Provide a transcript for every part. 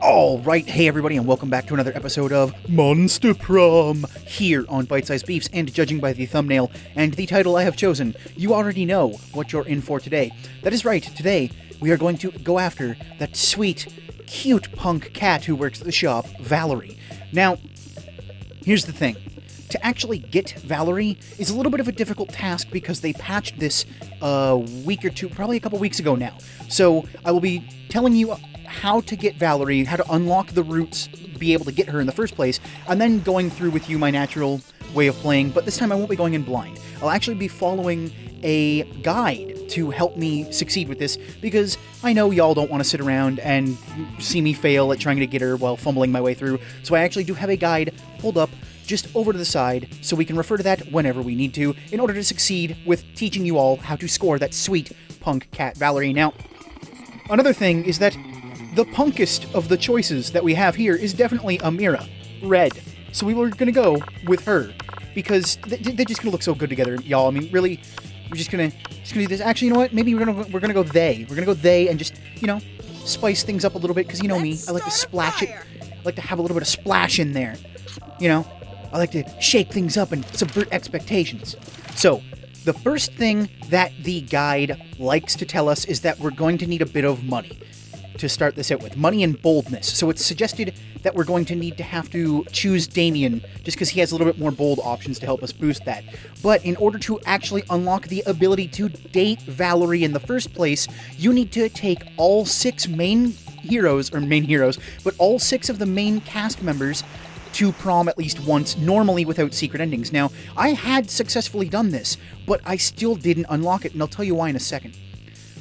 Alright, hey everybody, and welcome back to another episode of Monster Prom here on Bite Size Beefs, and judging by the thumbnail and the title I have chosen, you already know what you're in for today. That is right, today we are going to go after that sweet, cute punk cat who works at the shop, Valerie. Now, here's the thing. To actually get Valerie is a little bit of a difficult task because they patched this a week or two, probably a couple weeks ago now. So I will be telling you how to get Valerie, how to unlock the routes, be able to get her in the first place, and then going through with you my natural way of playing, but this time I won't be going in blind. I'll actually be following a guide to help me succeed with this, because I know y'all don't want to sit around and see me fail at trying to get her while fumbling my way through, so I actually do have a guide pulled up just over to the side, so we can refer to that whenever we need to, in order to succeed with teaching you all how to score that sweet punk cat Valerie. Now, another thing is that the punkest of the choices that we have here is definitely Amira, red. So we were gonna go with her, because they're just gonna look so good together, y'all. I mean, really, we're just gonna do this. Actually, you know what? Maybe we're gonna go they. We're gonna go they and just, you know, spice things up a little bit, because you know me, I like to splash it. I like to have a little bit of splash in there, you know? I like to shake things up and subvert expectations. So, the first thing that the guide likes to tell us is that we're going to need a bit of money to start this out with. Money and boldness. So it's suggested that we're going to have to choose Damien, just because he has a little bit more bold options to help us boost that. But in order to actually unlock the ability to date Valerie in the first place, you need to take all six main heroes, but all six of the main cast members to prom at least once, normally without secret endings. Now, I had successfully done this, but I still didn't unlock it, and I'll tell you why in a second.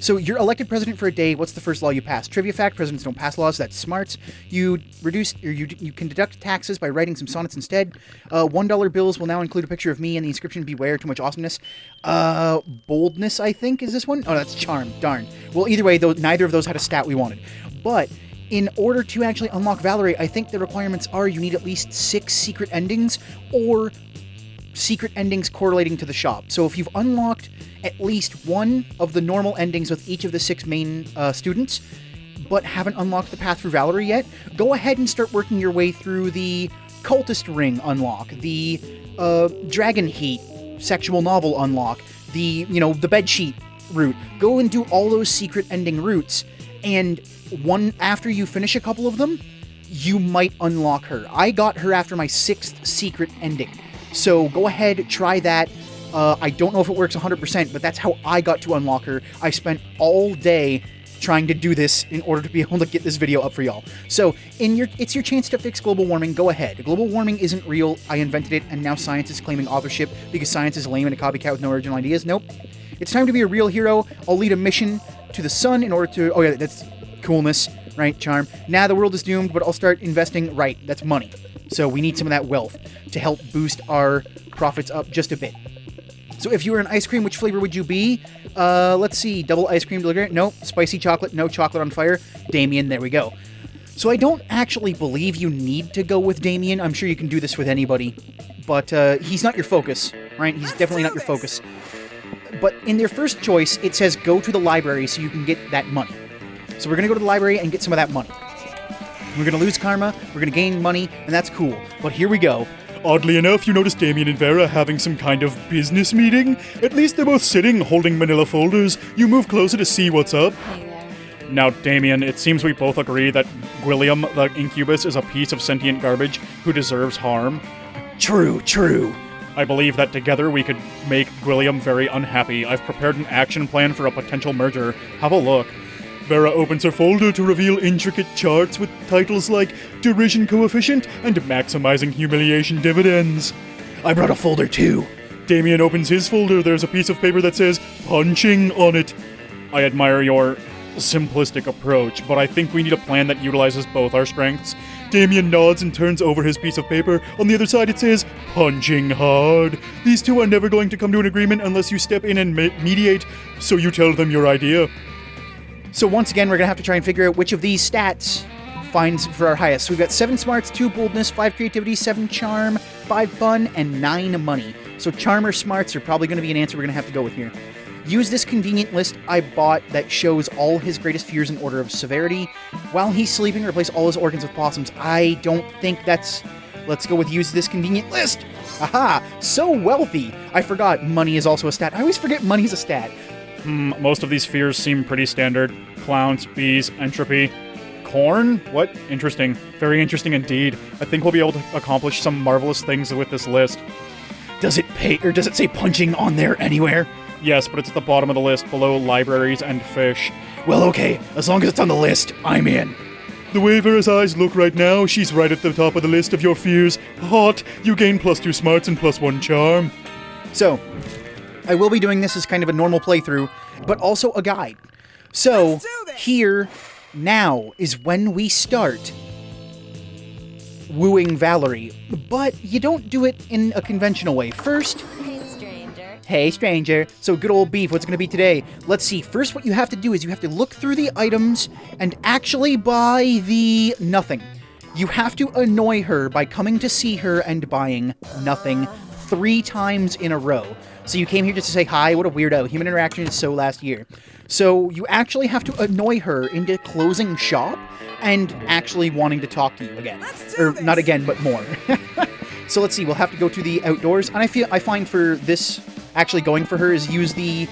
So, you're elected president for a day. What's the first law you pass? Trivia fact, presidents don't pass laws. That's smarts. You can deduct taxes by writing some sonnets instead. $1 bills will now include a picture of me and the inscription, beware, too much awesomeness. Boldness, I think, is this one? Oh, that's charm. Darn. Well, either way, though, neither of those had a stat we wanted. But in order to actually unlock Valerie, I think the requirements are you need at least 6 secret endings, or secret endings correlating to the shop. So if you've unlocked at least one of the normal endings with each of the 6 main students, but haven't unlocked the path for Valerie yet, go ahead and start working your way through the cultist ring unlock, the dragon heat sexual novel unlock, the bedsheet route. Go and do all those secret ending routes, and after you finish a couple of them, you might unlock her. I got her after my 6th secret ending. So go ahead, try that. I don't know if it works 100%, but that's how I got to unlock her. I spent all day trying to do this in order to be able to get this video up for y'all. So, it's your chance to fix global warming. Go ahead. Global warming isn't real. I invented it, and now science is claiming authorship because science is lame and a copycat with no original ideas. Nope. It's time to be a real hero. I'll lead a mission to the sun in order to... Oh yeah, that's coolness, right? Charm. Nah, the world is doomed, but I'll start investing. Right, that's money. So we need some of that wealth to help boost our profits up just a bit. So if you were an ice cream, which flavor would you be? Let's see. Double ice cream delivery? Nope. Spicy chocolate? No. Chocolate on fire? Damien, there we go. So I don't actually believe you need to go with Damien. I'm sure you can do this with anybody. But he's not your focus, right? He's definitely not your focus. But in their first choice, it says go to the library so you can get that money. So we're going to go to the library and get some of that money. We're going to lose karma, we're going to gain money, and that's cool. But here we go. Oddly enough, you notice Damien and Vera having some kind of business meeting. At least they're both sitting, holding manila folders. You move closer to see what's up. Hey there. Now, Damien, it seems we both agree that Gwilliam, the incubus, is a piece of sentient garbage who deserves harm. True. I believe that together we could make Gwilliam very unhappy. I've prepared an action plan for a potential merger. Have a look. Vera opens her folder to reveal intricate charts with titles like Derision Coefficient and Maximizing Humiliation Dividends. I brought a folder too. Damien opens his folder. There's a piece of paper that says Punching on it. I admire your simplistic approach, but I think we need a plan that utilizes both our strengths. Damien nods and turns over his piece of paper. On the other side it says, Punching hard. These two are never going to come to an agreement unless you step in and mediate, so you tell them your idea. So once again, we're going to have to try and figure out which of these stats finds for our highest. So we've got 7 smarts, 2 boldness, 5 creativity, 7 charm, 5 fun, and 9 money. So charm or smarts are probably going to be an answer we're going to have to go with here. Use this convenient list I bought that shows all his greatest fears in order of severity. While he's sleeping, replace all his organs with possums. I don't think that's... Let's go with use this convenient list. Aha! So wealthy! I forgot money is also a stat. I always forget money's a stat. Most of these fears seem pretty standard. Clowns, bees, entropy. Corn? What? Interesting. Very interesting indeed. I think we'll be able to accomplish some marvelous things with this list. Does it pay, or does it say punching on there anywhere? Yes, but it's at the bottom of the list, below libraries and fish. Well, okay. As long as it's on the list, I'm in. The way Vera's eyes look right now, she's right at the top of the list of your fears. Hot! You gain +2 smarts and +1 charm. So, I will be doing this as kind of a normal playthrough, but also a guide. So, here, now, is when we start wooing Valerie. But you don't do it in a conventional way. First... Hey, stranger. So, good old Beef, what's it going to be today? Let's see. First, what you have to do is you have to look through the items and actually buy the nothing. You have to annoy her by coming to see her and buying nothing 3 times in a row. So you came here just to say hi, what a weirdo. Human interaction is so last year. So you actually have to annoy her into closing shop and actually wanting to talk to you again. Or not again, but more. So let's see, we'll have to go to the outdoors. And I find for this, actually going for her is use the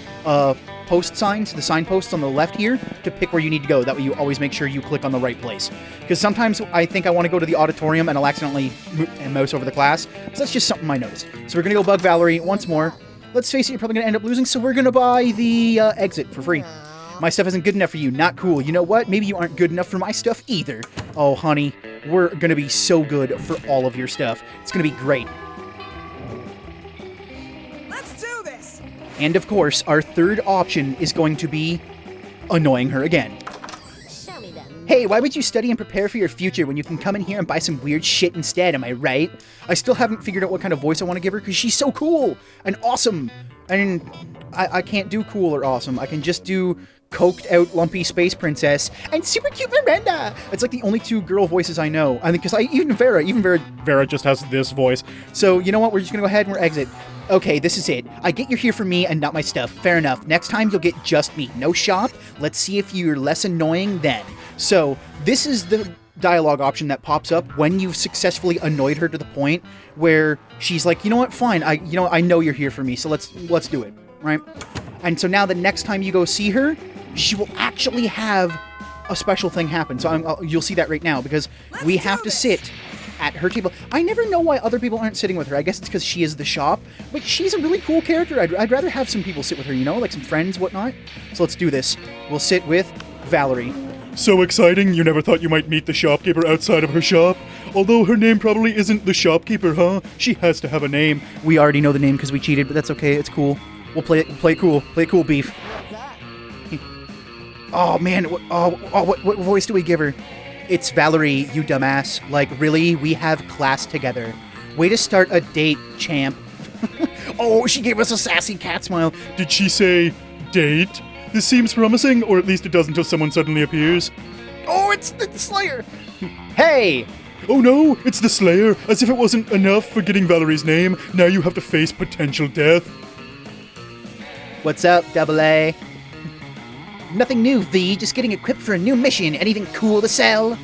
post signs, the signposts on the left here, to pick where you need to go. That way you always make sure you click on the right place. Because sometimes I think I want to go to the auditorium and I'll accidentally mouse over the class. So that's just something I noticed. So we're going to go bug Valerie once more. Let's face it, you're probably going to end up losing, so we're going to buy the exit for free. My stuff isn't good enough for you. Not cool. You know what? Maybe you aren't good enough for my stuff either. Oh, honey, we're going to be so good for all of your stuff. It's going to be great. Let's do this! And of course, our third option is going to be annoying her again. Show me them. Hey, why would you study and prepare for your future when you can come in here and buy some weird shit instead, am I right? I still haven't figured out what kind of voice I want to give her because she's so cool and awesome. And I can't do cool or awesome. I can just do coked out lumpy space princess and super cute Miranda. It's like the only 2 girl voices I know. I think because even Vera just has this voice. So you know what? We're just gonna go ahead and we're exit. Okay, this is it. I get you're here for me and not my stuff. Fair enough. Next time you'll get just me. No shop. Let's see if you're less annoying then. So this is the dialogue option that pops up when you've successfully annoyed her to the point where she's like, you know what? Fine. I know you're here for me. So let's do it, right? And so now the next time you go see her, she will actually have a special thing happen. So you'll see that right now because we have to sit at her table. I never know why other people aren't sitting with her. I guess it's because she is the shop, but she's a really cool character. I'd rather have some people sit with her, you know, like some friends, whatnot. So let's do this. We'll sit with Valerie. So exciting, you never thought you might meet the shopkeeper outside of her shop? Although her name probably isn't the shopkeeper, huh? She has to have a name. We already know the name because we cheated, but that's okay. It's cool. We'll play it cool. Play it cool, Beef. Oh, man. What voice do we give her? It's Valerie, you dumbass. Like, really? We have class together. Way to start a date, champ. Oh, she gave us a sassy cat smile. Did she say date? This seems promising, or at least it does until someone suddenly appears. Oh, it's the Slayer. Hey! Oh no, it's the Slayer. As if it wasn't enough for getting Valerie's name, now you have to face potential death. What's up, Double A? Nothing new, V. Just getting equipped for a new mission. Anything cool to sell?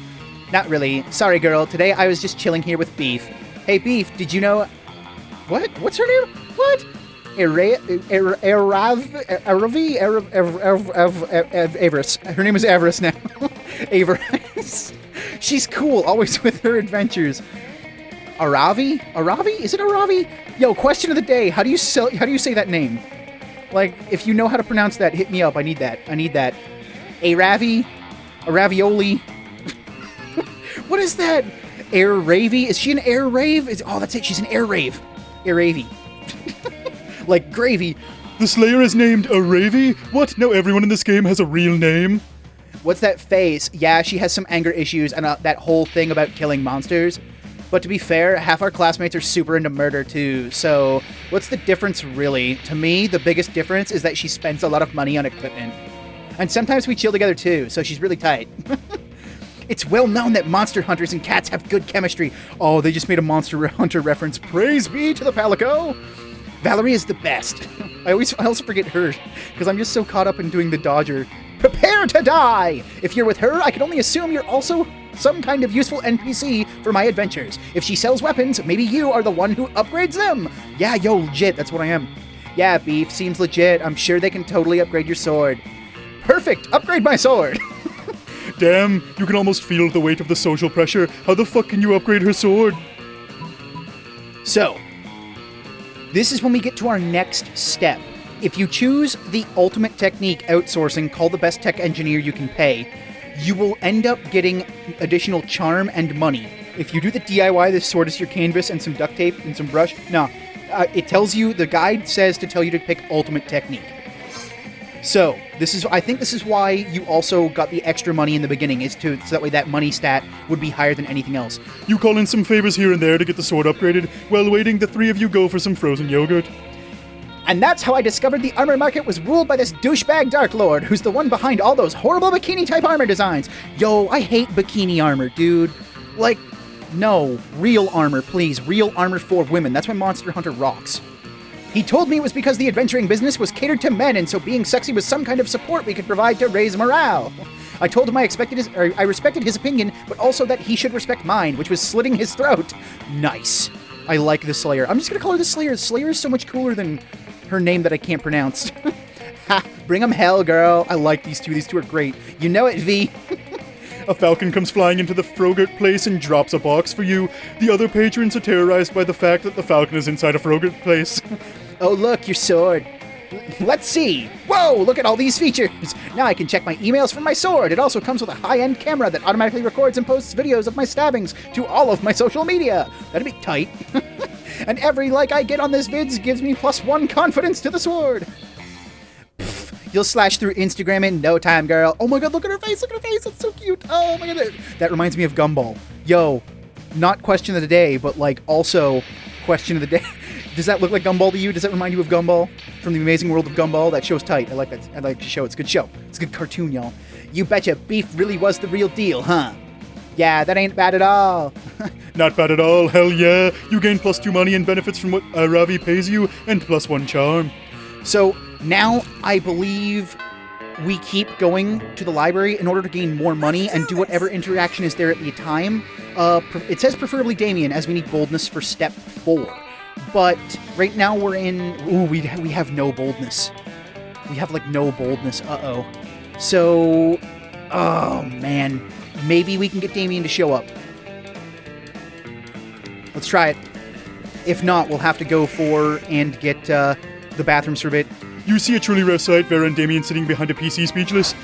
Not really. Sorry, girl. Today I was just chilling here with Beef. Hey, Beef, did you know... What? What's her name? What? Avarice. Her name is Avarice now. Avarice. She's cool, always with her adventures. Aravi? Aravi? Is it Aravi? Yo, question of the day. How do you say that name? Like, if you know how to pronounce that, hit me up. I need that. A ravi? A ravioli? What is that? Air ravy? Is she an air rave? Oh, that's it. She's an air rave. Air ravy. Like gravy. The Slayer is named Aravy? What? Now everyone in this game has a real name? What's that face? Yeah, she has some anger issues and that whole thing about killing monsters. But to be fair, half our classmates are super into murder too, so what's the difference really? To me, the biggest difference is that she spends a lot of money on equipment. And sometimes we chill together too, so she's really tight. It's well known that monster hunters and cats have good chemistry. Oh, they just made a Monster Hunter reference. Praise be to the Palico! Valerie is the best. I also forget her, because I'm just so caught up in doing the Dodger. Prepare to die! If you're with her, I can only assume you're also some kind of useful NPC for my adventures. If she sells weapons, maybe you are the one who upgrades them. Yeah, yo, legit, that's what I am. Yeah, Beef, seems legit. I'm sure they can totally upgrade your sword. Perfect! Upgrade my sword! Damn, you can almost feel the weight of the social pressure. How the fuck can you upgrade her sword? So, this is when we get to our next step. If you choose the ultimate technique outsourcing, call the best tech engineer you can pay, you will end up getting additional charm and money. If you do the DIY, this sword is your canvas and some duct tape and some brush. No, it tells you, the guide says to tell you to pick ultimate technique. So, I think this is why you also got the extra money in the beginning, so that way that money stat would be higher than anything else. You call in some favors here and there to get the sword upgraded. While waiting, the three of you go for some frozen yogurt. And that's how I discovered the armor market was ruled by this douchebag Dark Lord, who's the one behind all those horrible bikini-type armor designs. Yo, I hate bikini armor, dude. Like, no, real armor, please. Real armor for women. That's why Monster Hunter rocks. He told me it was because the adventuring business was catered to men, and so being sexy was some kind of support we could provide to raise morale. I told him I respected his opinion, but also that he should respect mine, which was slitting his throat. Nice. I like the Slayer. I'm just gonna call her the Slayer. The Slayer is so much cooler than her name that I can't pronounce. Ha! Bring 'em hell, girl. I like these two. These two are great. You know it, V. A falcon comes flying into the Frogurt place and drops a box for you. The other patrons are terrorized by the fact that the falcon is inside a Frogurt place. Oh, look, your sword. Let's see. Whoa, look at all these features. Now I can check my emails from my sword. It also comes with a high-end camera that automatically records and posts videos of my stabbings to all of my social media. That'd be tight. And every like I get on this vids gives me +1 confidence to the sword. Pfft, you'll slash through Instagram in no time, girl. Oh my god, look at her face, look at her face. It's so cute. Oh my god. That reminds me of Gumball. Yo, not question of the day, but like also question of the day. Does that look like Gumball to you? Does that remind you of Gumball from the Amazing World of Gumball? That show's tight. I like that. I like the show. It's a good show. It's a good cartoon, y'all. You betcha Beef really was the real deal, huh? Yeah, that ain't bad at all. Not bad at all, hell yeah. You gain +2 money and benefits from what Ravi pays you, and +1 charm. So now I believe we keep going to the library in order to gain more money and do whatever interaction is there at the time. It says preferably Damien, as we need boldness for step 4. But right now we're in... Ooh, we have no boldness. We have, like, no boldness. Uh-oh. So... Oh, man. Maybe we can get Damien to show up. Let's try it. If not, we'll have to go for and get the bathrooms for a bit. You see a truly rare sight, Vera and Damien sitting behind a PC speechless.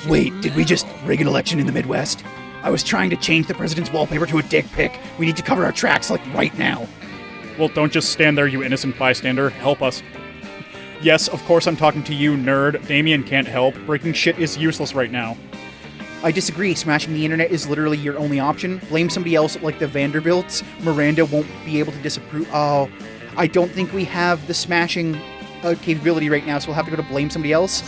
Wait, did we just rig an election in the Midwest? I was trying to change the president's wallpaper to a dick pic. We need to cover our tracks, like, right now. Well, don't just stand there, you innocent bystander. Help us. Yes, of course I'm talking to you, nerd. Damien can't help. Breaking shit is useless right now. I disagree. Smashing the internet is literally your only option. Blame somebody else like the Vanderbilts. Miranda won't be able to disapprove. Oh, I don't think we have the smashing capability right now, so we'll have to go to blame somebody else.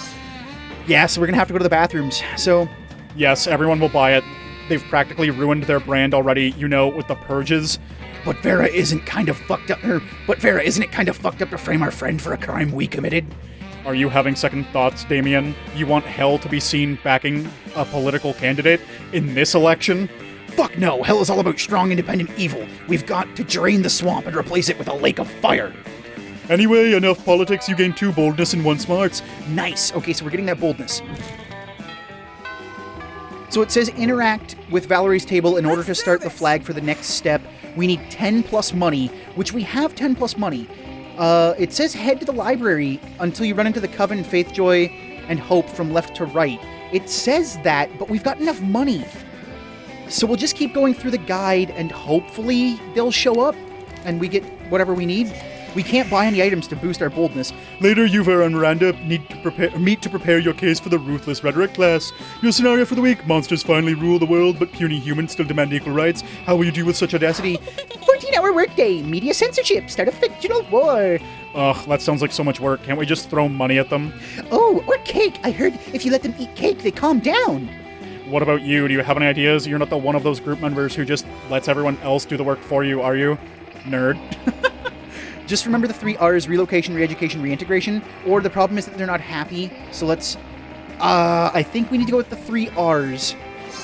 Yeah, so we're going to have to go to the bathrooms. So... Yes, everyone will buy it. They've practically ruined their brand already, you know, with the purges. But Vera isn't kind of fucked up. But Vera, isn't it kind of fucked up to frame our friend for a crime we committed? Are you having second thoughts, Damien? You want hell to be seen backing a political candidate in this election? Fuck no! Hell is all about strong, independent evil. We've got to drain the swamp and replace it with a lake of fire. Anyway, enough politics. You gain 2 boldness and 1 smarts. Nice. Okay, so we're getting that boldness. So it says interact with Valerie's table in order to start the flag for the next step. We need 10 plus money, which we have 10 plus money. It says head to the library until you run into the Coven, Faith, Joy, and Hope from left to right. It says that, but we've got enough money. So we'll just keep going through the guide, and hopefully they'll show up, and we get whatever we need. We can't buy any items to boost our boldness. Later, you, Vera, and Miranda meet to prepare your case for the Ruthless Rhetoric class. Your scenario for the week: monsters finally rule the world, but puny humans still demand equal rights. How will you deal with such audacity? 14-hour workday, media censorship, start a fictional war. Ugh, that sounds like so much work. Can't we just throw money at them? Oh, or cake. I heard if you let them eat cake, they calm down. What about you? Do you have any ideas? You're not the one of those group members who just lets everyone else do the work for you, are you? Nerd. Just remember the 3 R's: relocation, re-education, reintegration. Or the problem is that they're not happy. So let's... I think we need to go with the 3 R's.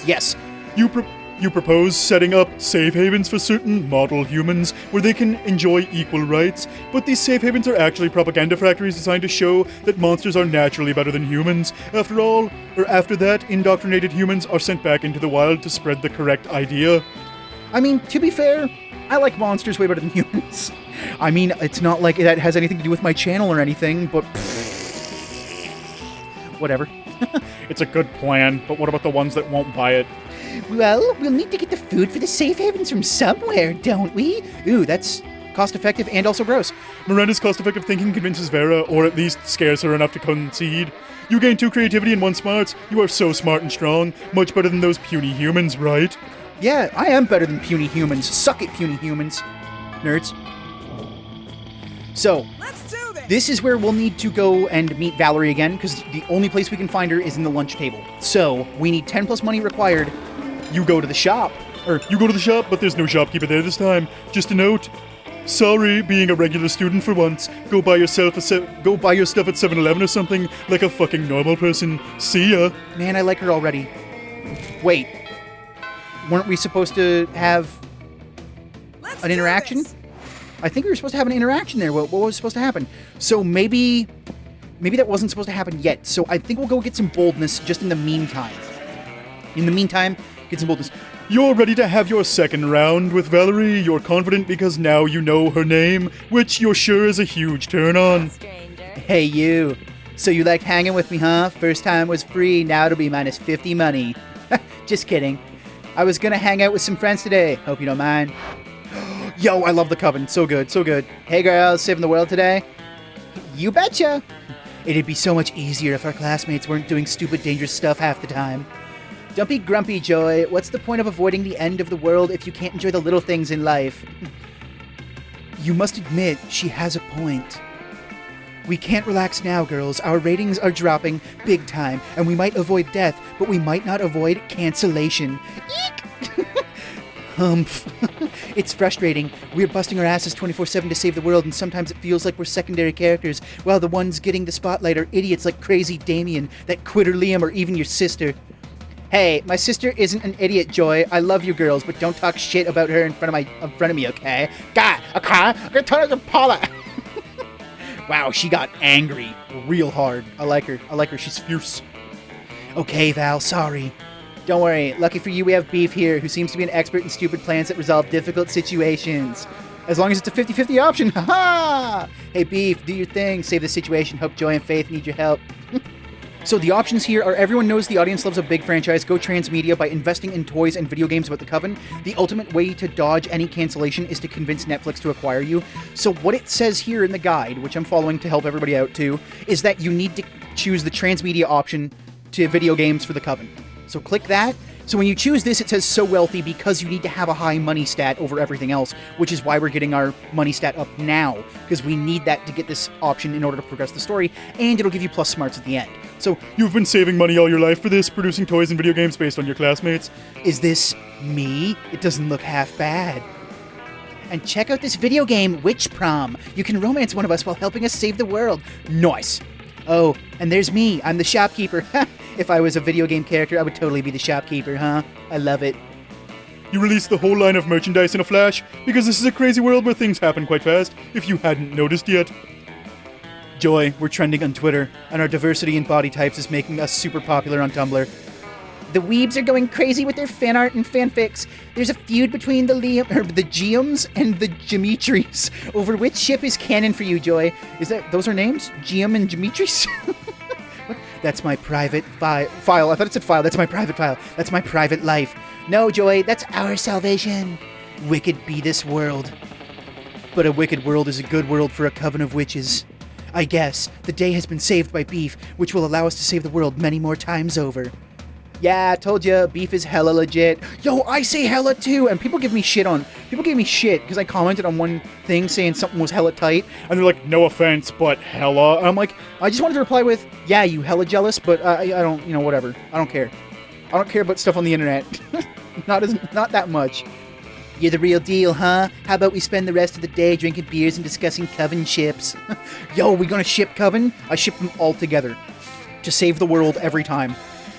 Yes. You propose setting up safe havens for certain model humans where they can enjoy equal rights, but these safe havens are actually propaganda factories designed to show that monsters are naturally better than humans. After that, indoctrinated humans are sent back into the wild to spread the correct idea. I mean, to be fair, I like monsters way better than humans. I mean, it's not like that has anything to do with my channel or anything, but... whatever. It's a good plan, but what about the ones that won't buy it? Well, we'll need to get the food for the safe havens from somewhere, don't we? Ooh, that's cost-effective and also gross. Miranda's cost-effective thinking convinces Vera, or at least scares her enough to concede. You gain 2 creativity and 1 smarts. You are so smart and strong. Much better than those puny humans, right? Yeah, I am better than puny humans. Suck it, puny humans. Nerds. So, Let's do this. this is where we'll need to go and meet Valerie again, because the only place we can find her is in the lunch table. So, we need 10 plus money required. You go to the shop. You go to the shop, but there's no shopkeeper there this time. Just a note. Sorry, being a regular student for once. Go buy your stuff at 7-Eleven or something, like a fucking normal person. See ya. Man, I like her already. Wait. Weren't we supposed to have Let's an do interaction? this. I think we were supposed to have an interaction there. What was supposed to happen? So maybe that wasn't supposed to happen yet. So I think we'll go get some boldness just in the meantime. In the meantime, get some boldness. You're ready to have your second round with Valerie. You're confident because now you know her name, which you're sure is a huge turn on. Stranger. Hey, you. So you like hanging with me, huh? First time was free, now it'll be minus 50 money. Just kidding. I was gonna hang out with some friends today. Hope you don't mind. Yo, I love the coven. So good, so good. Hey, girls, saving the world today? You betcha. It'd be so much easier if our classmates weren't doing stupid, dangerous stuff half the time. Don't be grumpy, Joy. What's the point of avoiding the end of the world if you can't enjoy the little things in life? You must admit, she has a point. We can't relax now, girls. Our ratings are dropping big time, and we might avoid death, but we might not avoid cancellation. Eek! Humph. It's frustrating. We're busting our asses 24/7 to save the world, and sometimes it feels like we're secondary characters, while the ones getting the spotlight are idiots like crazy Damien, that quitter Liam, or even your sister. Hey, my sister isn't an idiot, Joy. I love you girls, but don't talk shit about her in front of me, okay? God, okay? I'm gonna tell her to Paula. Wow, she got angry real hard. I like her. She's fierce. Okay, Val, sorry. Don't worry. Lucky for you, we have Beef here, who seems to be an expert in stupid plans that resolve difficult situations. As long as it's a 50-50 option. Ha-ha! Hey, Beef, do your thing. Save the situation. Hope Joy and Faith need your help. So the options here are: everyone knows the audience loves a big franchise. Go transmedia by investing in toys and video games about the Coven. The ultimate way to dodge any cancellation is to convince Netflix to acquire you. So what it says here in the guide, which I'm following to help everybody out too, is that you need to choose the transmedia option to video games for the Coven. So click that. So when you choose this, it says so wealthy because you need to have a high money stat over everything else, which is why we're getting our money stat up now, because we need that to get this option in order to progress the story, and it'll give you plus smarts at the end. So You've been saving money all your life for this, producing toys and video games based on your classmates. is this me? It doesn't look half bad. And check out this video game, Witch Prom. You can romance one of us while helping us save the world. Nice. Oh, and there's me. I'm the shopkeeper. If I was a video game character, I would totally be the shopkeeper, huh? I love it. You released the whole line of merchandise in a flash, because this is a crazy world where things happen quite fast, if you hadn't noticed yet. Joy, we're trending on Twitter, and our diversity in body types is making us super popular on Tumblr. The weebs are going crazy with their fan art and fanfics. There's a feud between the Geums and the Geometries over which ship is canon for you, Joy. Those are names? Geum and Geometries? What? That's my private file. I thought it said file. That's my private file. That's my private life. No, Joy, that's our salvation. Wicked be this world. But a wicked world is a good world for a coven of witches. I guess the day has been saved by Beef, which will allow us to save the world many more times over. Yeah, I told ya, Beef is hella legit. Yo, I say hella too, and people gave me shit because I commented on one thing saying something was hella tight. And they're like, no offense, but hella. I'm like, I just wanted to reply with, yeah, you hella jealous, but I don't, whatever. I don't care. I don't care about stuff on the internet. Not that much. You're the real deal, huh? How about we spend the rest of the day drinking beers and discussing coven ships? Yo, we gonna ship coven? I ship them all together. To save the world every time.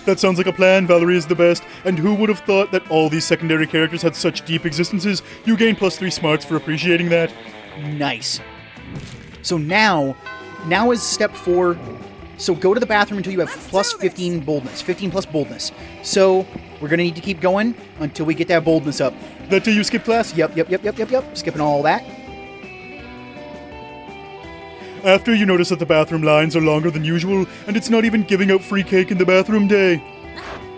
That sounds like a plan. Valerie is the best. And who would have thought that all these secondary characters had such deep existences? You gain +3 smarts for appreciating that. Nice. So now is step 4. So go to the bathroom until you have plus 15 boldness. 15 plus boldness. So we're going to need to keep going until we get that boldness up. That day you skip class? Yep. Skipping all that. After you notice that the bathroom lines are longer than usual, and it's not even giving out free cake in the bathroom day.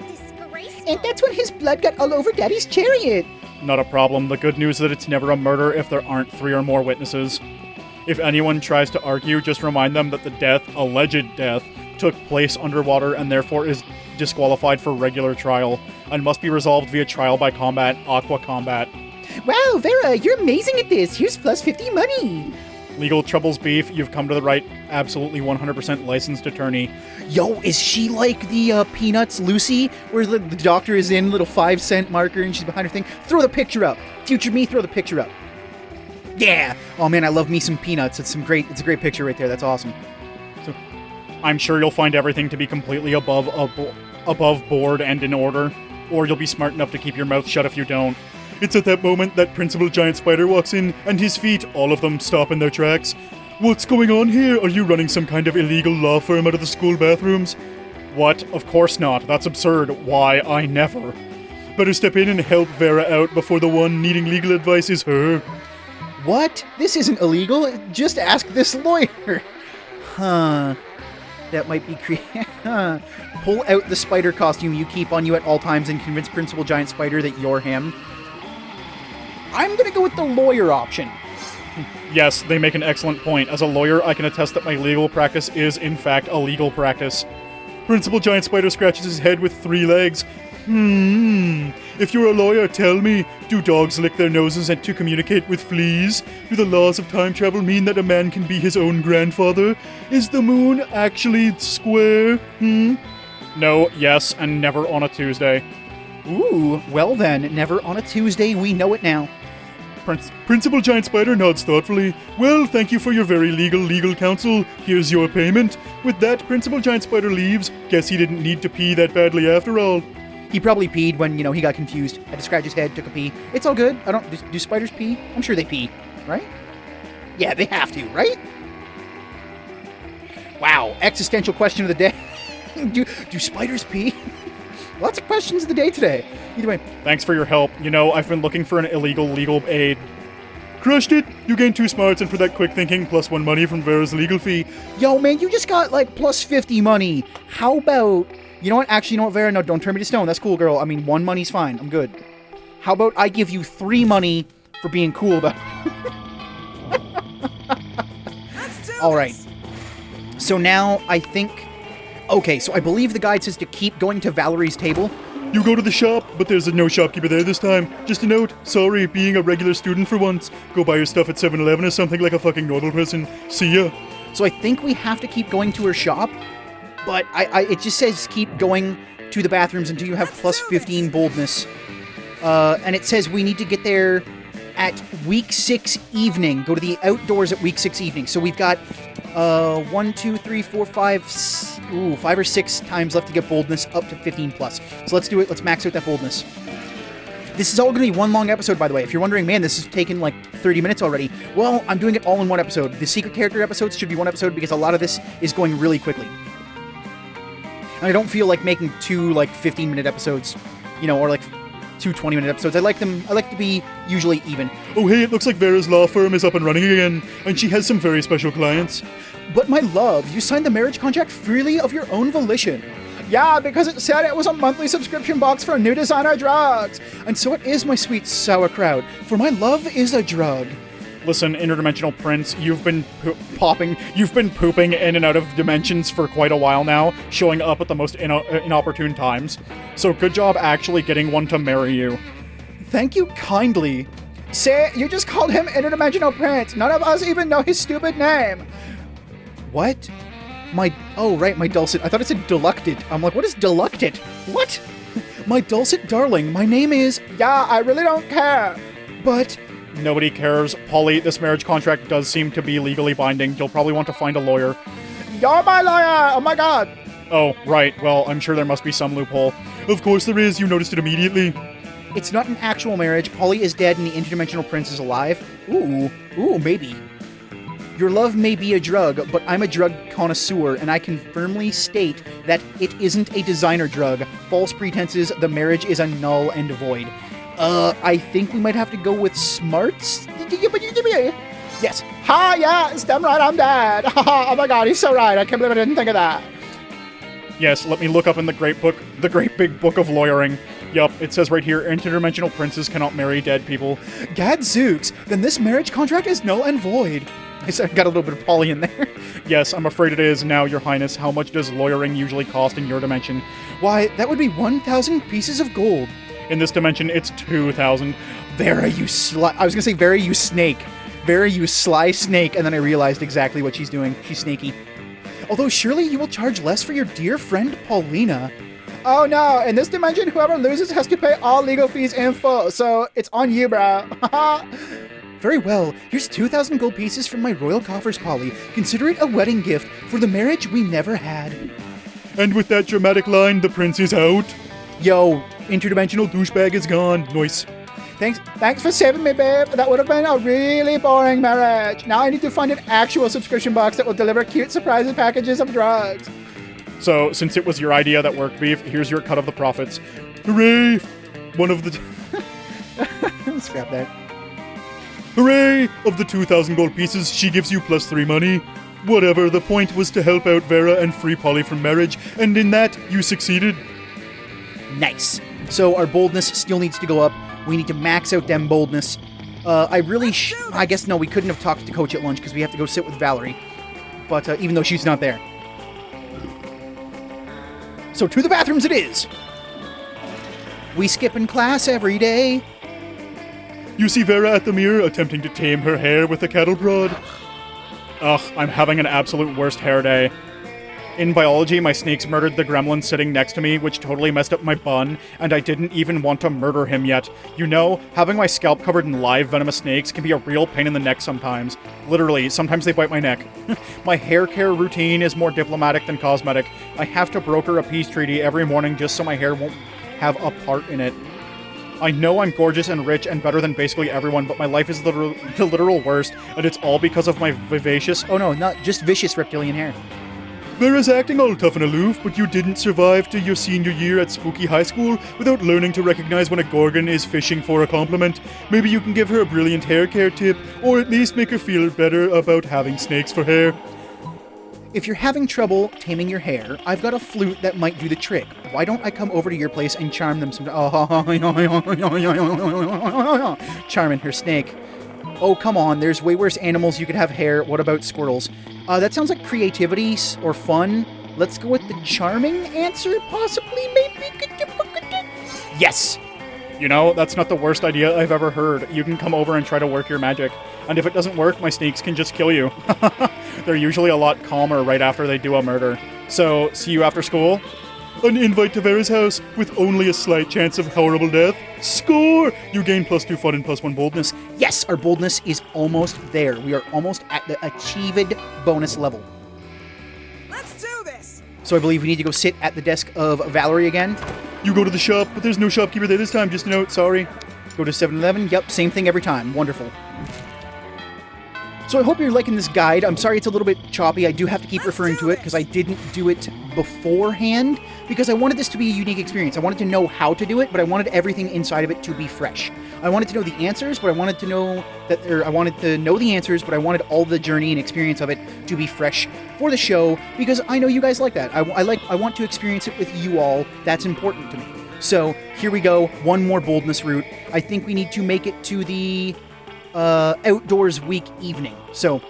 Disgraceful. And that's when his blood got all over Daddy's chariot. Not a problem. The good news is that it's never a murder if there aren't 3 or more witnesses. If anyone tries to argue, just remind them that the death, alleged death, took place underwater and therefore is disqualified for regular trial, and must be resolved via trial by combat, aqua combat. Wow, Vera, you're amazing at this. Here's plus 50 money. Legal troubles beef, you've come to the right, absolutely 100% licensed attorney. Yo, is she like the Peanuts Lucy, where the doctor is in little 5-cent marker and she's behind her thing? Throw the picture up. Future me, throw the picture up. Yeah. Oh man, I love me some Peanuts. It's a great picture right there. That's awesome. So, I'm sure you'll find everything to be completely above board and in order, or you'll be smart enough to keep your mouth shut if you don't. It's at that moment that Principal Giant Spider walks in, and his feet, all of them, stop in their tracks. What's going on here? Are you running some kind of illegal law firm out of the school bathrooms? What? Of course not. That's absurd. Why, I never. Better step in and help Vera out before the one needing legal advice is her. What? This isn't illegal. Just ask this lawyer. Huh. That might be creative. Pull out the spider costume you keep on you at all times and convince Principal Giant Spider that you're him. I'm gonna go with the lawyer option. Yes, they make an excellent point. As a lawyer, I can attest that my legal practice is, in fact, a legal practice. Principal Giant Spider scratches his head with 3 legs. If you're a lawyer, tell me, do dogs lick their noses and to communicate with fleas? Do the laws of time travel mean that a man can be his own grandfather? Is the moon actually square? No, yes, and never on a Tuesday. Ooh, well then, never on a Tuesday, we know it now. Principal Giant Spider nods thoughtfully. Well, thank you for your very legal counsel. Here's your payment. With that, Principal Giant Spider leaves. Guess he didn't need to pee that badly after all. He probably peed when, he got confused. Had to scratch his head, took a pee. It's all good. Do spiders pee? I'm sure they pee, right? Yeah, they have to, right? Wow, existential question of the day. do spiders pee? Lots of questions of the day today. Either way. Thanks for your help. I've been looking for an illegal legal aid. Crushed it! You gained 2 smarts, and for that quick thinking, +1 money from Vera's legal fee. Yo, man, you just got, plus 50 money. How about... You know what? Actually, you know what, Vera? No, don't turn me to stone. That's cool, girl. I mean, 1 money's fine. I'm good. How about I give you 3 money for being cool about it? All right. So now, I think... Okay, so I believe the guide says to keep going to Valerie's table. You go to the shop, but there's no shopkeeper there this time. Just a note, sorry, being a regular student for once. Go buy your stuff at 7-Eleven or something like a fucking normal person. See ya. So I think we have to keep going to her shop, but it just says keep going to the bathrooms until you have plus 15 boldness. And it says we need to get there at week 6 evening. Go to the outdoors at week 6 evening. So we've got 1, 2, 3, 4, 5, 5 or 6 times left to get boldness up to 15 plus. So let's do it. Let's max out that boldness. This is all going to be one long episode, by the way. If you're wondering, man, this has taken 30 minutes already. Well, I'm doing it all in one episode. The secret character episodes should be one episode because a lot of this is going really quickly. And I don't feel like making 2 15-minute episodes, or 2 20-minute episodes. I like to be usually even. Oh hey, it looks like Vera's law firm is up and running again, and she has some very special clients. But my love, you signed the marriage contract freely of your own volition. Yeah, because it said it was a monthly subscription box for new designer drugs. And so it is, my sweet sauerkraut, for my love is a drug. Listen, interdimensional prince, you've been pooping in and out of dimensions for quite a while now, showing up at the most inopportune times. So good job actually getting one to marry you. Thank you kindly. Say, you just called him interdimensional prince. None of us even know his stupid name. What? My dulcet. I thought it said delucted. I'm like, what is delucted? What? My dulcet darling, my name is... Yeah, I really don't care. But Nobody cares. Polly, this marriage contract does seem to be legally binding. You'll probably want to find a lawyer. you're my lawyer! Oh my god! Oh, right. Well, I'm sure there must be some loophole. Of course there is, you noticed it immediately. It's not an actual marriage. Polly is dead and the interdimensional prince is alive. Ooh, maybe. Your love may be a drug, but I'm a drug connoisseur, and I can firmly state that it isn't a designer drug. False pretenses, the marriage is a null and void. I think we might have to go with smarts? Yes. Ha, yeah, it's damn right, I'm dead. Oh my god, he's so right. I can't believe I didn't think of that. Yes, let me look up in the great big book of lawyering. Yup, it says right here, interdimensional princes cannot marry dead people. Gadzooks, then this marriage contract is null and void. I got a little bit of Polly in there. Yes, I'm afraid it is now, Your Highness. How much does lawyering usually cost in your dimension? Why, that would be 1,000 pieces of gold. In this dimension, it's 2,000. Vera, you I was gonna say, Vera, you snake. Vera, you sly snake, and then I realized exactly what she's doing. She's snaky. Although surely you will charge less for your dear friend Paulina. Oh no, in this dimension, whoever loses has to pay all legal fees in full, so it's on you, bro. Very well, here's 2,000 gold pieces from my royal coffers, Polly. Consider it a wedding gift for the marriage we never had. And with that dramatic line, the prince is out. Yo, Interdimensional douchebag is gone. Nice. thanks for saving me, babe. That would have been a really boring marriage. Now I need to find an actual subscription box that will deliver cute surprise packages of drugs. So, since it was your idea that worked, Beef, here's your cut of the profits. Hooray! One of the... Scrap that. Hooray! Of the 2,000 gold pieces, she gives you +3 money. Whatever, the point was to help out Vera and free Polly from marriage, and in that, you succeeded. Nice. So our boldness still needs to go up. We need to max out them boldness. I guess no, we couldn't have talked to Coach at lunch because we have to go sit with Valerie. But even though she's not there. So to the bathrooms it is. We skip in class every day. You see Vera at the mirror attempting to tame her hair with a cattle prod. Ugh, I'm having an absolute worst hair day. In biology, my snakes murdered the gremlin sitting next to me, which totally messed up my bun, and I didn't even want to murder him yet. You know, having my scalp covered in live venomous snakes can be a real pain in the neck sometimes. Literally, sometimes they bite my neck. My hair care routine is more diplomatic than cosmetic. I have to broker a peace treaty every morning just so my hair won't have a part in it. I know I'm gorgeous and rich and better than basically everyone, but my life is the literal worst, and it's all because of my vivacious... Oh no, not just vicious reptilian hair. Vera's acting all tough and aloof, but you didn't survive to your senior year at Spooky High School without learning to recognize when a Gorgon is fishing for a compliment. Maybe you can give her a brilliant hair care tip, or at least make her feel better about having snakes for hair. If you're having trouble taming your hair, I've got a flute that might do the trick. Why don't I come over to your place and charm them some... Charming her snake. Oh, come on, there's way worse animals you could have hair. What about squirrels? That sounds like creativity or fun. Let's go with the charming answer, possibly, maybe? Yes! You know, that's not the worst idea I've ever heard. You can come over and try to work your magic. And if it doesn't work, my snakes can just kill you. They're usually a lot calmer right after they do a murder. So, see you after school? An invite to Vera's house with only a slight chance of horrible death. Score! You gain +2 fun and +1 boldness. Yes, our boldness is almost there. We are almost at the achieved bonus level. Let's do this! So I believe we need to go sit at the desk of Valerie again. You go to the shop, but there's no shopkeeper there this time, just a note, sorry. Go to 7-Eleven. Yep, same thing every time. Wonderful. So I hope you're liking this guide. I'm sorry it's a little bit choppy. I do have to keep referring to it because I didn't do it beforehand because I wanted this to be a unique experience. I wanted to know how to do it, but I wanted everything inside of it to be fresh. I wanted to know the answers, but I wanted to know the answers, but I wanted all the journey and experience of it to be fresh for the show because I know you guys like that. I want to experience it with you all. That's important to me. So here we go. One more boldness route. I think we need to make it to the outdoors week evening. So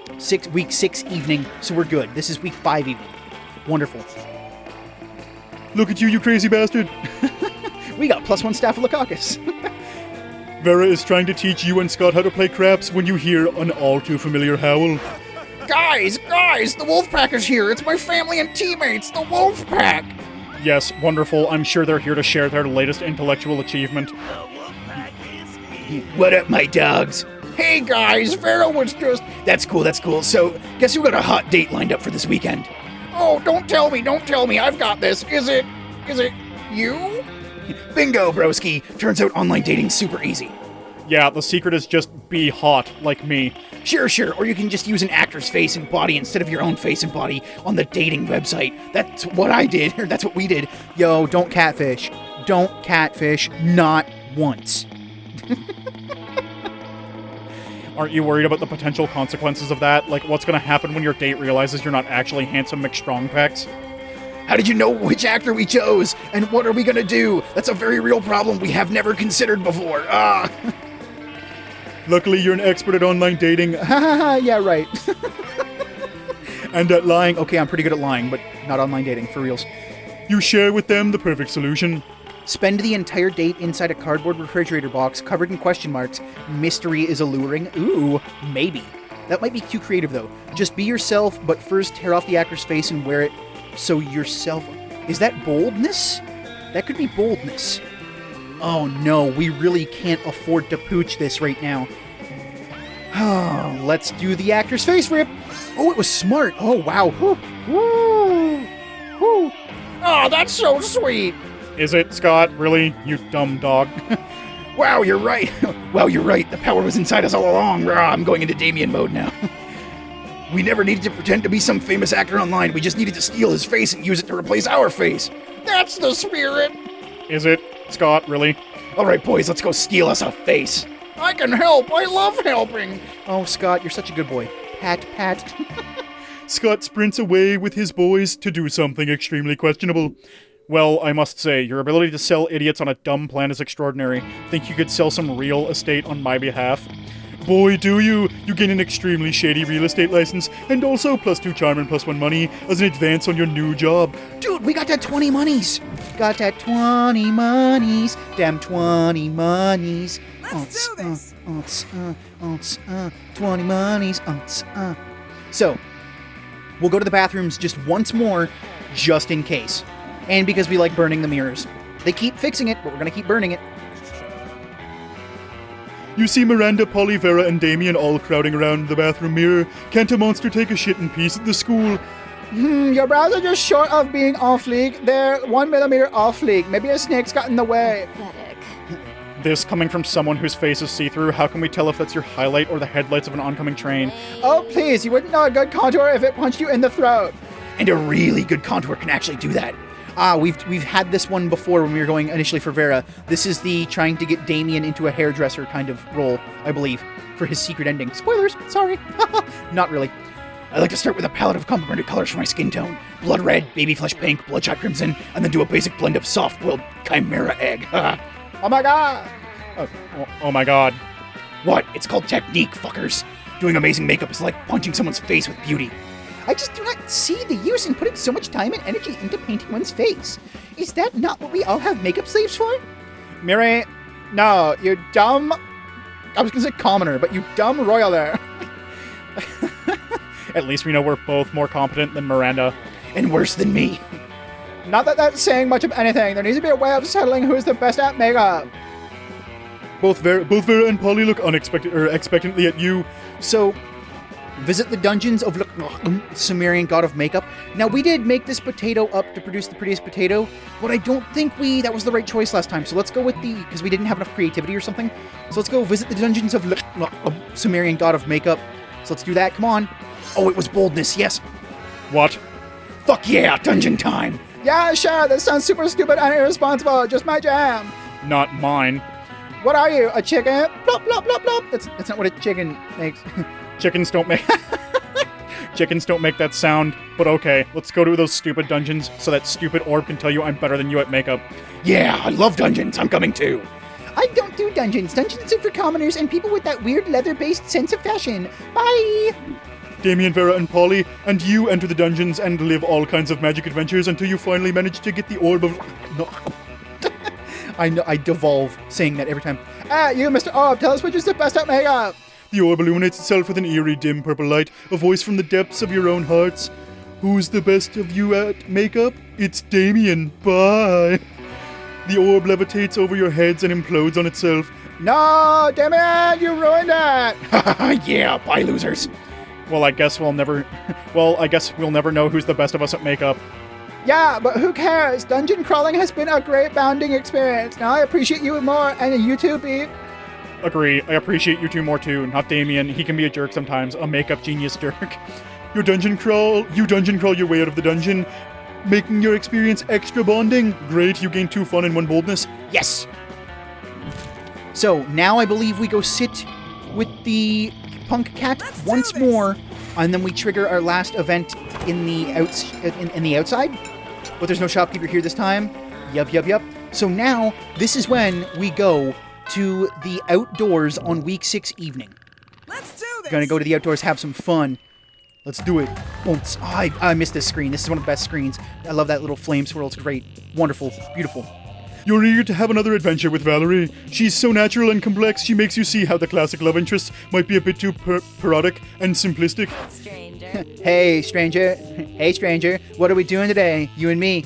week 6 evening. So we're good. This is week 5 evening. Wonderful. Look at you, you crazy bastard. We got +1 Staphylococcus. Vera is trying to teach you and Scott how to play craps when you hear an all too familiar howl. Guys, the Wolfpack is here. It's my family and teammates, the Wolfpack. Yes, wonderful. I'm sure they're here to share their latest intellectual achievement. What up, my dogs? Hey guys, Vera was just... That's cool. So, guess who got a hot date lined up for this weekend? Oh, don't tell me, I've got this. Is it you? Bingo, broski. Turns out online dating's super easy. Yeah, the secret is just be hot, like me. Sure, or you can just use an actor's face and body instead of your own face and body on the dating website. That's what I did, or that's what we did. Yo, don't catfish. Don't catfish, not once. Aren't you worried about the potential consequences of that? Like, what's gonna happen when your date realizes you're not actually handsome McStrongpecs? How did you know which actor we chose? And what are we gonna do? That's a very real problem we have never considered before. Luckily, you're an expert at online dating. Yeah, right. And at lying. Okay, I'm pretty good at lying, but not online dating, for reals. You share with them the perfect solution. Spend the entire date inside a cardboard refrigerator box covered in question marks. Mystery is alluring. Ooh, maybe. That might be too creative, though. Just be yourself, but first tear off the actor's face and wear it so yourself... Is that boldness? That could be boldness. Oh no, we really can't afford to pooch this right now. Oh, let's do the actor's face rip. Oh, it was smart. Oh, wow. Woo. Woo. Woo. Oh, that's so sweet. Is it, Scott? Really? You dumb dog. Wow, you're right. Well, you're right. The power was inside us all along. Rah, I'm going into Damien mode now. We never needed to pretend to be some famous actor online. We just needed to steal his face and use it to replace our face. That's the spirit. Is it, Scott? Really? All right, boys, let's go steal us a face. I can help. I love helping. Oh, Scott, you're such a good boy. Pat, pat. Scott sprints away with his boys to do something extremely questionable. Well, I must say, your ability to sell idiots on a dumb plan is extraordinary. Think you could sell some real estate on my behalf? Boy, do you! You gain an extremely shady real estate license, and also +2 charm and +1 money as an advance on your new job. Dude, we got that 20 monies. Got that 20 monies. Damn 20 monies. Let's do this. 20 monies. So, we'll go to the bathrooms just once more, just in case. And because we like burning the mirrors. They keep fixing it, but we're gonna keep burning it. You see Miranda, Polly, Vera, and Damien all crowding around the bathroom mirror. Can't a monster take a shit in peace at the school? Your brows are just short of being off fleek. They're 1 millimeter off fleek. Maybe a snake's got in the way. Pathetic. This coming from someone whose face is see-through, how can we tell if that's your highlight or the headlights of an oncoming train? Oh, please, you wouldn't know a good contour if it punched you in the throat. And a really good contour can actually do that. We've had this one before when we were going initially for Vera. This is the trying to get Damien into a hairdresser kind of role, I believe, for his secret ending. Spoilers, sorry. Not really. I like to start with a palette of complementary colors for my skin tone. Blood red, baby flesh pink, bloodshot crimson, and then do a basic blend of soft-boiled chimera egg. Oh my god! Oh my god. What? It's called technique, fuckers. Doing amazing makeup is like punching someone's face with beauty. I just do not see the use in putting so much time and energy into painting one's face. Is that not what we all have makeup sleeves for? Miri, no, you dumb... I was gonna say commoner, but you dumb royal there. At least we know we're both more competent than Miranda. And worse than me. Not that that's saying much of anything. There needs to be a way of settling who's the best at makeup. Both Vera and Polly look expectantly at you. So, visit the dungeons of Sumerian god of makeup. Now, we did make this potato up to produce the prettiest potato, but I don't think that was the right choice last time. So let's go with because we didn't have enough creativity or something. So let's go visit the dungeons of Sumerian god of makeup. So let's do that, come on. Oh, it was boldness, yes. What? Fuck yeah, dungeon time. Yeah, sure, this sounds super stupid and irresponsible, just my jam. Not mine. What are you, a chicken? Plop, plop, plop, plop. That's not what a chicken makes. Chickens don't make that sound, but okay, let's go to those stupid dungeons so that stupid orb can tell you I'm better than you at makeup. Yeah, I love dungeons, I'm coming too. I don't do dungeons. Dungeons are for commoners and people with that weird leather-based sense of fashion. Bye! Damien, Vera, and Polly, and you enter the dungeons and live all kinds of magic adventures until you finally manage to get the orb of... I know, I devolve saying that every time. You, Mr. Orb, tell us which is the best at makeup. The orb illuminates itself with an eerie, dim purple light, a voice from the depths of your own hearts. Who's the best of you at makeup? It's Damien. Bye. The orb levitates over your heads and implodes on itself. No, damn it, you ruined it. Yeah, bye, losers. Well, I guess we'll never know who's the best of us at makeup. Yeah, but who cares? Dungeon crawling has been a great bonding experience. Now I appreciate you more, and you too, Beef. Agree. I appreciate you two more too. Not Damien. He can be a jerk sometimes. A makeup genius jerk. You dungeon crawl your way out of the dungeon, making your experience extra bonding. Great, you gain 2 fun and 1 boldness. Yes. So now I believe we go sit with the Punk Cat once more, and then we trigger our last event in the outside. But there's no shopkeeper here this time. Yup. So now this is when we go to the outdoors on week 6 evening. Let's do this. Gonna go to the outdoors, have some fun. Let's do it. Oh, I missed this screen. This is one of the best screens. I love that little flame swirl. It's great. Wonderful. Beautiful. You're eager to have another adventure with Valerie. She's so natural and complex, she makes you see how the classic love interests might be a bit too parodic and simplistic. Stranger. Hey, stranger. Hey, stranger. What are we doing today? You and me.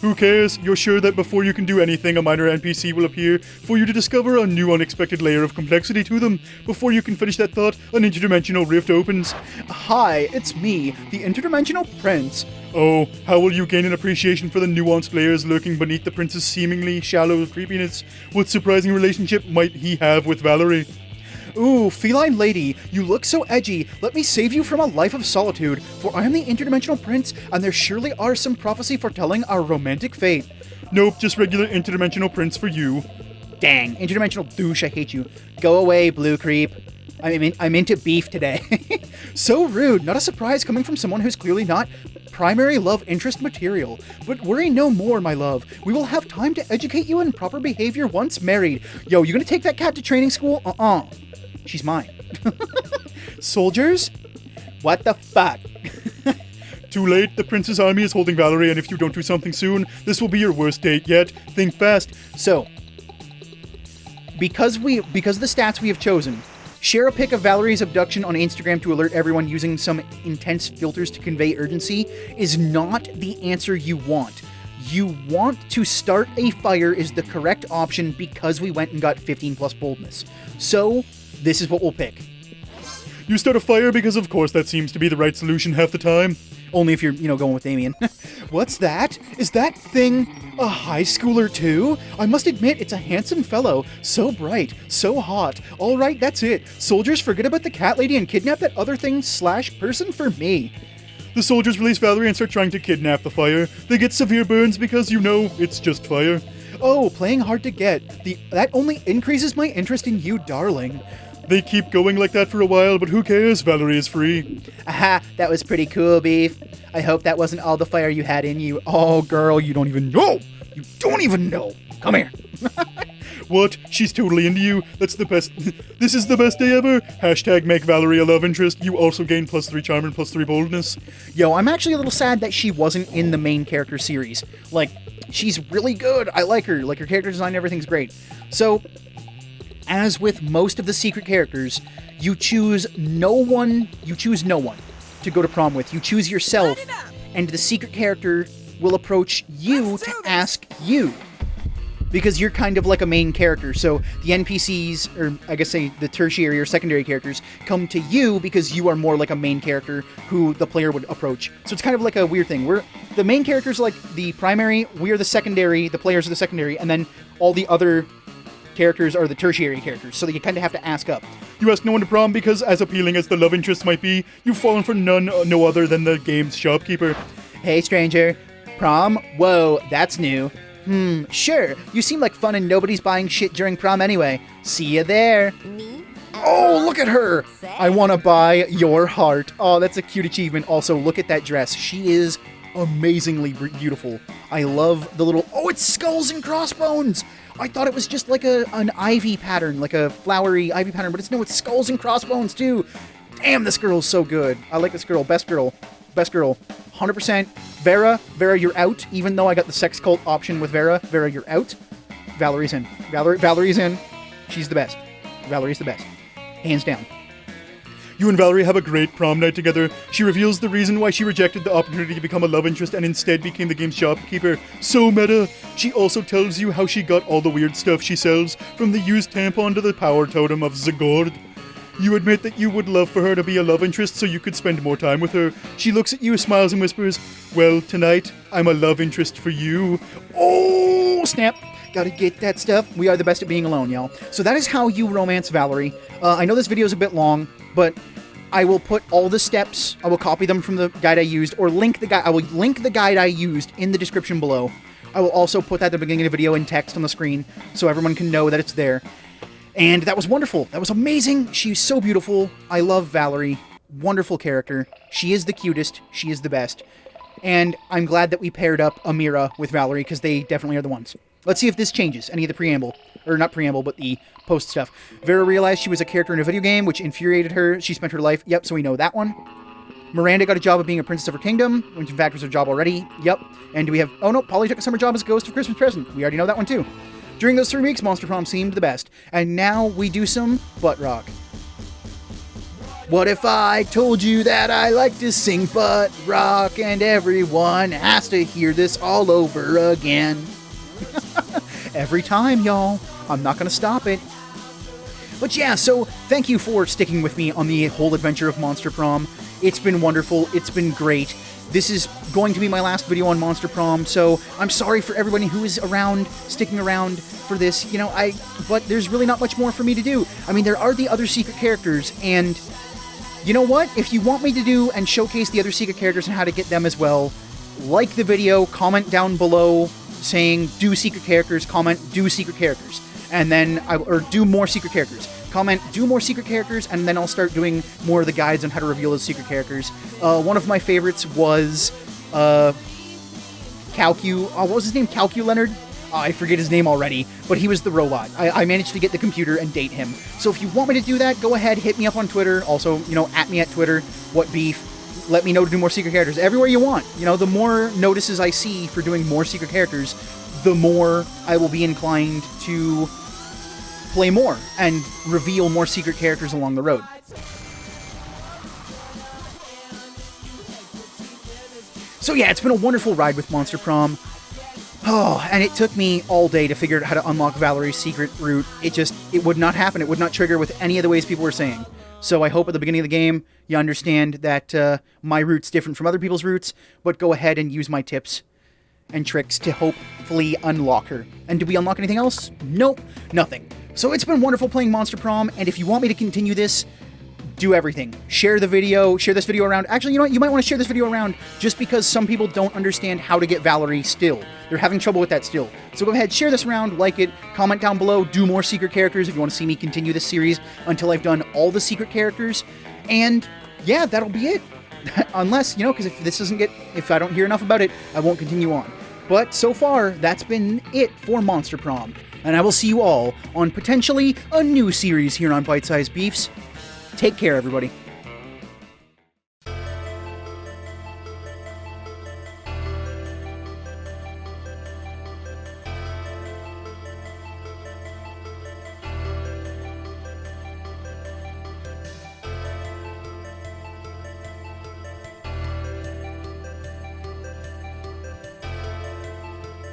Who cares? You're sure that before you can do anything, a minor NPC will appear for you to discover a new unexpected layer of complexity to them. Before you can finish that thought, an interdimensional rift opens. Hi, it's me, the interdimensional prince. Oh, how will you gain an appreciation for the nuanced layers lurking beneath the prince's seemingly shallow creepiness? What surprising relationship might he have with Valerie? Ooh, feline lady, you look so edgy. Let me save you from a life of solitude, for I am the interdimensional prince, and there surely are some prophecy foretelling our romantic fate. Nope, just regular interdimensional prince for you. Dang, interdimensional douche, I hate you. Go away, blue creep. I'm into beef today. So rude, not a surprise coming from someone who's clearly not primary love interest material. But worry no more, my love. We will have time to educate you in proper behavior once married. Yo, you gonna take that cat to training school? She's mine. Soldiers? What the fuck? Too late, the prince's army is holding Valerie, and if you don't do something soon, this will be your worst date yet. Think fast. So, because of the stats we have chosen, share a pic of Valerie's abduction on Instagram to alert everyone using some intense filters to convey urgency is not the answer you want. You want to start a fire is the correct option because we went and got 15 plus boldness. So, this is what we'll pick. You start a fire because of course that seems to be the right solution half the time. Only if you're, going with Damien. What's that? Is that thing a high schooler too? I must admit, it's a handsome fellow. So bright, so hot. All right, that's it. Soldiers, forget about the cat lady and kidnap that other thing / person for me. The soldiers release Valerie and start trying to kidnap the fire. They get severe burns because, it's just fire. Oh, playing hard to get. That only increases my interest in you, darling. They keep going like that for a while, but who cares? Valerie is free. Aha, that was pretty cool, Beef. I hope that wasn't all the fire you had in you. Oh, girl, you don't even know. You don't even know. Come here. What? She's totally into you. That's the best. This is the best day ever. # make Valerie a love interest. You also gain +3 charm and +3 boldness. Yo, I'm actually a little sad that she wasn't in the main character series. Like, she's really good. I like her. Like, her character design and everything's great. So, as with most of the secret characters, you choose no one to go to prom with. You choose yourself, and the secret character will approach you to ask you. Because you're kind of like a main character, so the NPCs, or I guess say the tertiary or secondary characters, come to you because you are more like a main character who the player would approach. So it's kind of like a weird thing. The main characters are like the primary, we are the secondary, the players are the secondary, and then all the other characters are the tertiary characters, so that you kind of have to ask up. You ask no one to prom because, as appealing as the love interest might be, you've fallen for no other than the game's shopkeeper. Hey, stranger. Prom? Whoa, that's new. Sure. You seem like fun and nobody's buying shit during prom anyway. See you there. Oh, look at her. I want to buy your heart. Oh, that's a cute achievement. Also, look at that dress. She is amazingly beautiful. I love the little... Oh, it's skulls and crossbones. I thought it was just like an ivy pattern, like a flowery ivy pattern, but it's skulls and crossbones too. Damn, this girl's so good. I like this girl. Best girl. 100%. Vera, you're out. Even though I got the sex cult option with Vera, you're out. Valerie's in. Valerie's in. She's the best. Valerie's the best. Hands down. You and Valerie have a great prom night together. She reveals the reason why she rejected the opportunity to become a love interest and instead became the game's shopkeeper. So meta. She also tells you how she got all the weird stuff she sells, from the used tampon to the power totem of Zagord. You admit that you would love for her to be a love interest so you could spend more time with her. She looks at you, smiles, and whispers, "Well, tonight, I'm a love interest for you." Oh, snap. Gotta get that stuff. We are the best at being alone, y'all. So that is how you romance Valerie. I know this video is a bit long, but I will put all the steps, I will copy them from the guide I used, or link the guide. I will link the guide I used in the description below. I will also put that at the beginning of the video in text on the screen so everyone can know that it's there. And that was wonderful. That was amazing. She's so beautiful. I love Valerie. Wonderful character. She is the cutest. She is the best. And I'm glad that we paired up Amira with Valerie, because they definitely are the ones. Let's see if this changes any of the preamble. Or not preamble, but the post stuff. Vera realized she was a character in a video game, which infuriated her. She spent her life... Yep, so we know that one. Miranda got a job of being a princess of her kingdom, which in fact was her job already. Yep. And do we have... Oh no, Polly took a summer job as a ghost of Christmas present. We already know that one too. During those 3 weeks, Monster Prom seemed the best. And now we do some butt rock. What if I told you that I like to sing butt rock and everyone has to hear this all over again? Every time, y'all. I'm not gonna stop it. But yeah, so thank you for sticking with me on the whole adventure of Monster Prom. It's been wonderful. It's been great. This is going to be my last video on Monster Prom, so I'm sorry for everybody who is around, sticking around for this. You know, but there's really not much more for me to do. I mean, there are the other secret characters, and you know what? If you want me to do and showcase the other secret characters and how to get them as well, like the video, comment down below saying do secret characters, comment do secret characters, and then or do more secret characters. Comment do more secret characters, and then I'll start doing more of the guides on how to reveal those secret characters. One of my favorites was Calcu. What was his name? Calcu Leonard? I forget his name already, but he was the robot. I managed to get the computer and date him. So if you want me to do that, go ahead, hit me up on Twitter. Also, you know, at me at Twitter. What beef? Let me know to do more secret characters everywhere you want. You know, the more notices I see for doing more secret characters, the more I will be inclined to play more and reveal more secret characters along the road. So yeah, it's been a wonderful ride with Monster Prom. Oh, and it took me all day to figure out how to unlock Valerie's secret route. It would not happen. It would not trigger with any of the ways people were saying. So I hope at the beginning of the game you understand that my route's different from other people's routes, but go ahead and use my tips and tricks to hopefully unlock her. And did we unlock anything else? Nope, nothing. So it's been wonderful playing Monster Prom, and if you want me to continue this, do everything. Share the video, share this video around. Actually, you know what? You might want to share this video around just because some people don't understand how to get Valerie still. They're having trouble with that still. So go ahead, share this around, like it, comment down below, do more secret characters if you want to see me continue this series until I've done all the secret characters. And yeah, that'll be it. Unless, you know, because if I don't hear enough about it, I won't continue on. But so far, that's been it for Monster Prom. And I will see you all on potentially a new series here on Bite Size Beefs. Take care, everybody.